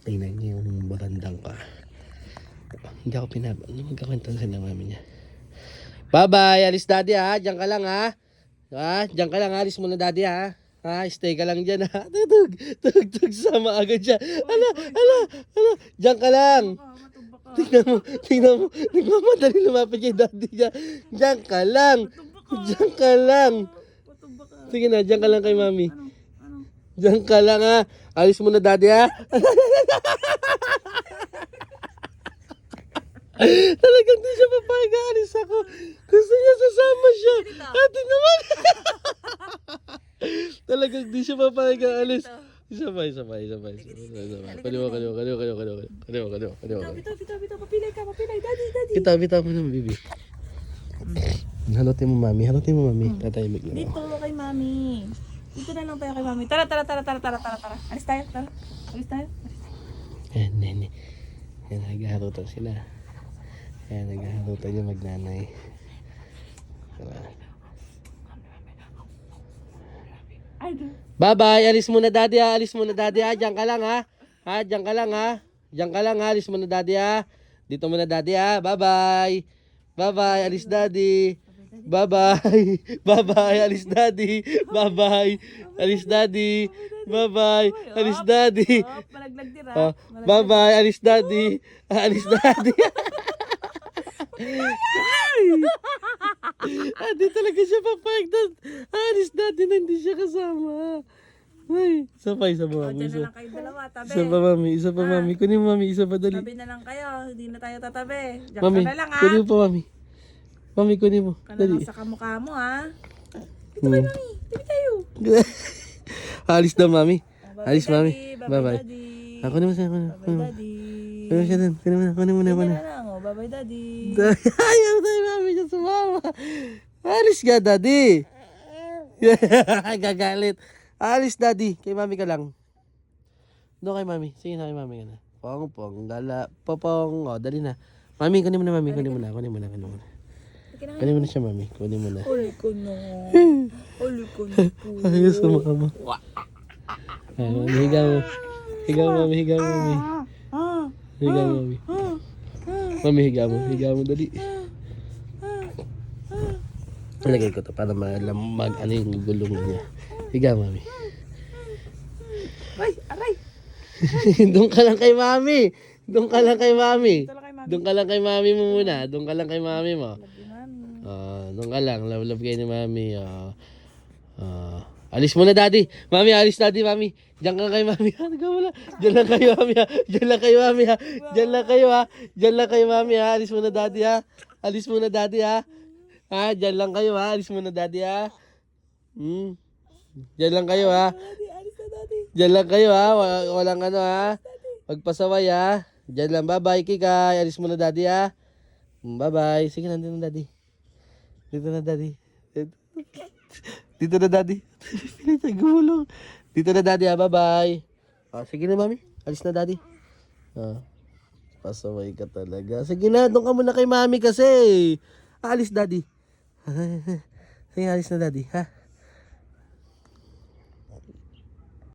Tingnan niyo yung barandang ka. Hindi ako magkakwento sa mami niya. Bye-bye, alis daddy ha. Diyan ka lang ha. Diyan ka lang, alis mo na daddy ha. Stay ka lang dyan ha. Tug, sama agad siya. Ala. Diyan ka lang. Tingnan mo. Nagmamadali lumapit kay daddy niya. Diyan ka lang. Sige na, diyan ka lang kay mami. Diyan ka lang ha. Alis mo na daddy ha. Talagang di siya papayag, alis ako. Gusto niya sasama siya. Ate naman. Talagang di siya papayag, alis. Sabay. Kaliwa. Papilay, daddy. Bitaw mo naman, bibi. Halutin mo, mami. Tatahimik lang. Dito kay mami. Dito na lang tayo kay mami. Tara. Alis tayo. Yan, naghaharutan sila. Yan, naghaharutan yung magnanay. Bye-bye, alis muna daddy ha. Diyan ka lang ha. Diyan ka lang ha. Alis muna daddy ha. Dito muna daddy ha. Bye-bye, alis daddy. Bye-bye, alis daddy. Alis daddy. Bye-bye, alis daddy. Malaglag dira. Bye-bye, alis daddy. Di talaga siya papayag doon. Alis daddy na hindi siya kasama. Ay, sabay sa mami. Diyan na lang kayo dalawa, tabi. Isa pa mami. Kunin mo mami, isa pa dali. Tabi na lang kayo, hindi na tayo tatabi. Diyan Mami, ka na lang ha. kunin mo pa mami. Mami, kunin mo. Ka na lang sa kamukha mo ha. Dito kayo mami, tabi tayo. Alis na mami. Bye-bye, Alis mami. daddy. Bye-bye. Daddy. Kunin mo siya. Bye-bye daddy. Kunin mo siya dun. Kunin mo na. Diyan na lang oh, bye-bye daddy. Ayaw tayo mami siya sumama. Alis ka daddy. Gagalit. Alis daddy. Kay mami ka lang. Doon kay mami. Sige na kay mami ka na. Pong, gala, popong. O, dali na. Mami, kunin mo na mami. Kunin mo na siya mami. Kunin mo na. Uli ko na po. Ayaw sumama. Higa mo. Mami. Mami, higa mo, dali. Lagay ko to para ano yung gulong niya. Higa, mami. Ay, aray. Doon ka lang kay mami. Doon ka lang kay mami mo muna. Doon ka lang kay mami mo. Doon ka lang. Love kayo ni mami. Alis mo na daddy. Mami, alis daddy, mami. Diyan ka kay mami. Diyan lang kayo, mami ha. Diyan lang kayo, mami ha. Alis mo na daddy ha. Diyan lang kayo ha. Alis mo na daddy ha. Diyan lang kayo ha. Walang ano ha. Magpasaway ha. Diyan lang. Bye-bye, Kikay. Alis mo na daddy ha. Bye-bye. Sige, nandito na daddy. Dito na daddy. Gumulong. Dito na daddy ha. Bye-bye. Sige na mami. Alis na daddy. Pasaway ka talaga. Sige na. Doon ka muna kay mami kasi. Alis daddy. Sige, alis na daddy ha.